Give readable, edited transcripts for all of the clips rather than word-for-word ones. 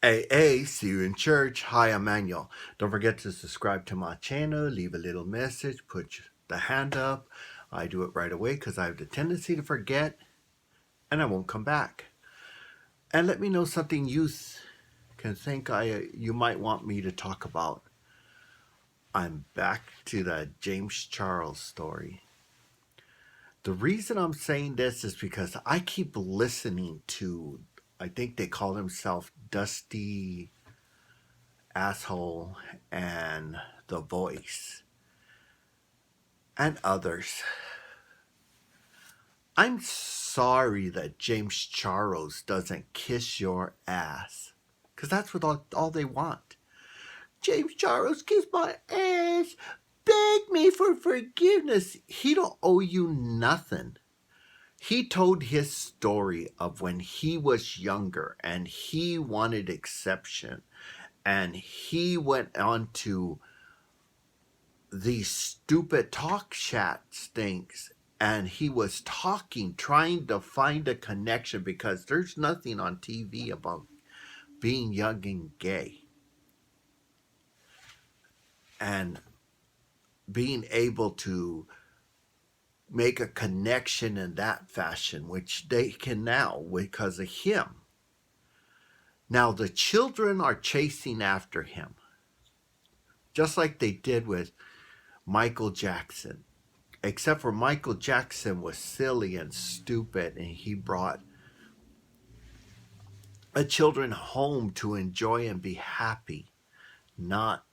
AA, see you in church. Hi, I'm Manuel. Don't forget to subscribe to my channel, leave a little message, put the hand up. I do it right away because I have the tendency to forget and I won't come back. And let me know something you can think you might want me to talk about. I'm back to the James Charles story. The reason I'm saying this is because I keep listening to, I think they call themselves Dusty Asshole and The Voice and others. I'm sorry that James Charles doesn't kiss your ass, because that's what all they want. James Charles, kiss my ass, beg me for forgiveness. He don't owe you nothing. He told his story of when he was younger and he wanted exception, and he went on to these stupid talk chat things, and he was talking, trying to find a connection, because there's nothing on TV about being young and gay and being able to make a connection in that fashion, which they can now because of him. Now the children are chasing after him, just like they did with Michael Jackson. Except for Michael Jackson was silly and stupid, and he brought a children home to enjoy and be happy. Not,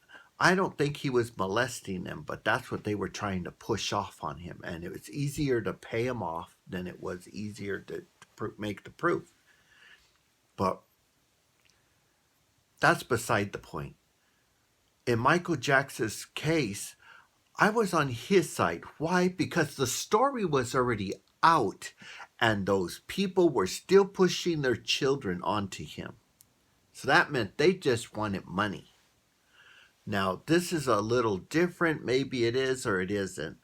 I don't think he was molesting them, but that's what they were trying to push off on him. And it was easier to pay him off than it was easier to make the proof. But that's beside the point. In Michael Jackson's case, I was on his side. Why? Because the story was already out and those people were still pushing their children onto him. So that meant they just wanted money. Now, this is a little different. Maybe it is or it isn't.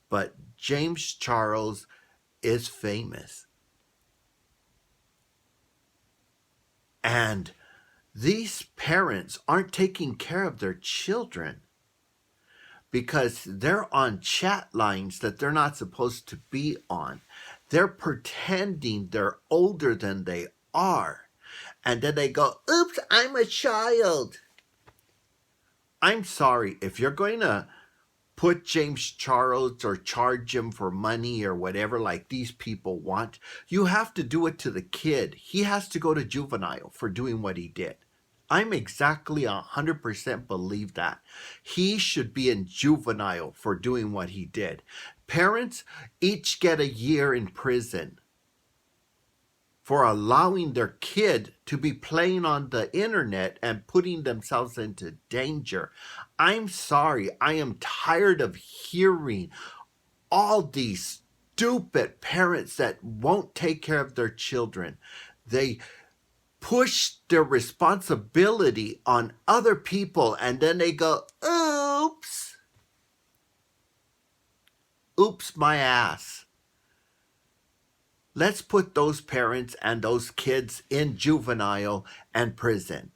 But James Charles is famous. And these parents aren't taking care of their children because they're on chat lines that they're not supposed to be on. They're pretending they're older than they are. And then they go, oops, I'm a child. I'm sorry, if you're going to put James Charles or charge him for money or whatever like these people want, you have to do it to the kid. He has to go to juvenile for doing what he did. I'm exactly 100% believe that. He should be in juvenile for doing what he did. Parents each get a year in prison for allowing their kid to be playing on the internet and putting themselves into danger. I'm sorry. I am tired of hearing all these stupid parents that won't take care of their children. They push their responsibility on other people and then they go, oops. Oops my ass. Let's put those parents and those kids in juvenile and prison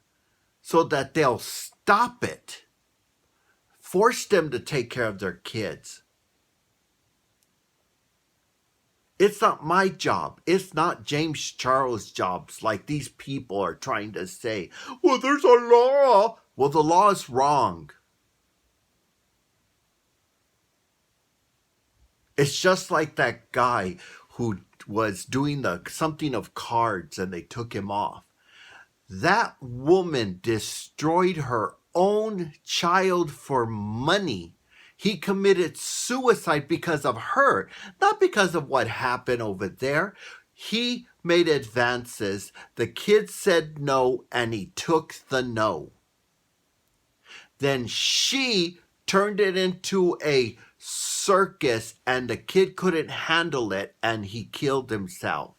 so that they'll stop it. Force them to take care of their kids. It's not my job. It's not James Charles' jobs like these people are trying to say. Well, there's a law. Well, the law is wrong. It's just like that guy who was doing something of cards and they took him off. That woman destroyed her own child for money. He committed suicide because of her, not because of what happened over there. He made advances. The kid said no, and he took the no. Then she turned it into a circus, and the kid couldn't handle it, and he killed himself.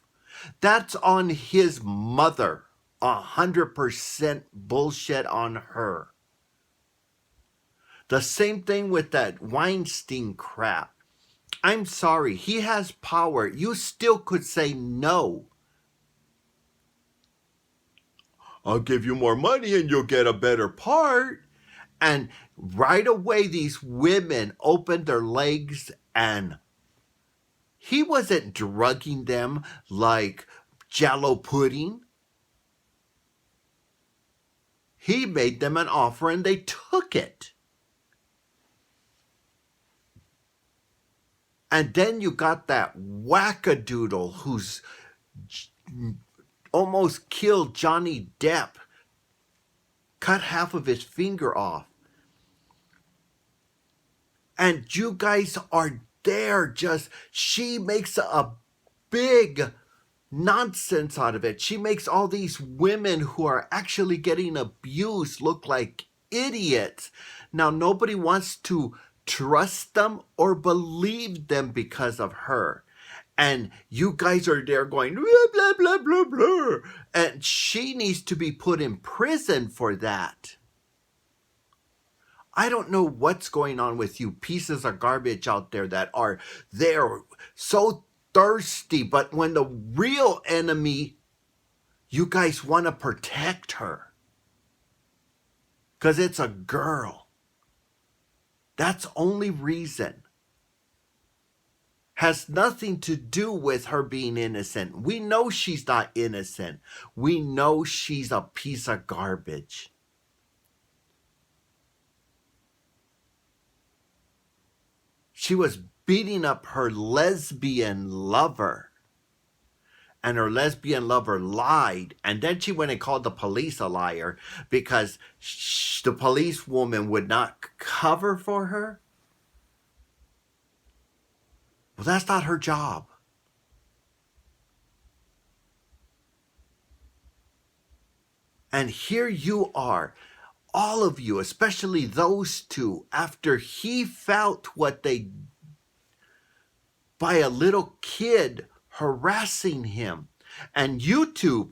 That's on his mother. 100% bullshit on her. The same thing with that Weinstein crap. I'm sorry, he has power. You still could say no. I'll give you more money and you'll get a better part. And right away, these women opened their legs, and he wasn't drugging them like Jello pudding. He made them an offer and they took it. And then you got that wackadoodle who's almost killed Johnny Depp, cut half of his finger off. And you guys are there just, she makes a big nonsense out of it. She makes all these women who are actually getting abused look like idiots. Now, nobody wants to trust them or believe them because of her. And you guys are there going, blah, blah, blah, blah, blah. And she needs to be put in prison for that. I don't know what's going on with you pieces of garbage out there that are there so thirsty, but when the real enemy, you guys want to protect her because it's a girl. That's only reason. Has nothing to do with her being innocent. We know she's not innocent. We know she's a piece of garbage. She was beating up her lesbian lover. And her lesbian lover lied. And then she went and called the police a liar because the police woman would not cover for her. Well, that's not her job. And here you are, all of you, especially those two, after he felt what they, by a little kid harassing him. And YouTube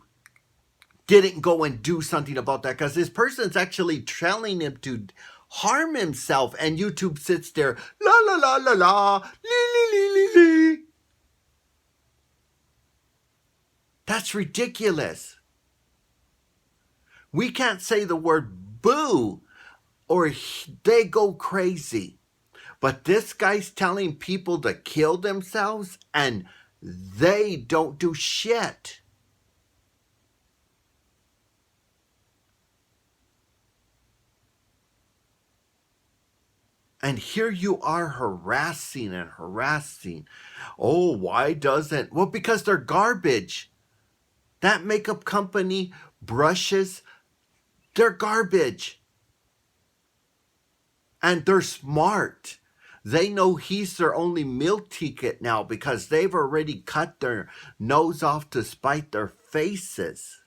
didn't go and do something about that because this person's actually telling him to harm himself. And YouTube sits there, la la la la la, li li li li li. That's ridiculous. We can't say the word boo or they go crazy. But this guy's telling people to kill themselves and they don't do shit. And here you are harassing and harassing. Oh, why doesn't? Well, because they're garbage. That makeup company, brushes, they're garbage. And they're smart. They know he's their only meal ticket now because they've already cut their nose off to spite their faces.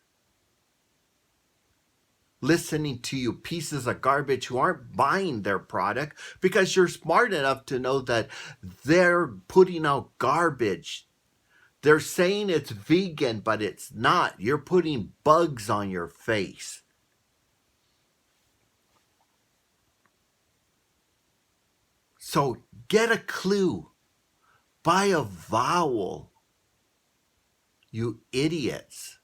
Listening to you pieces of garbage who aren't buying their product because you're smart enough to know that they're putting out garbage. They're saying it's vegan, but it's not. You're putting bugs on your face. So get a clue. Buy a vowel. You idiots.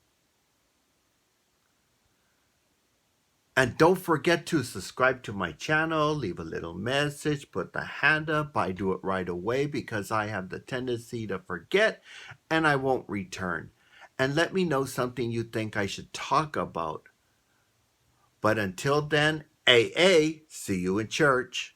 And don't forget to subscribe to my channel, leave a little message, put the hand up. I do it right away because I have the tendency to forget and I won't return. And let me know something you think I should talk about. But until then, AA, see you in church.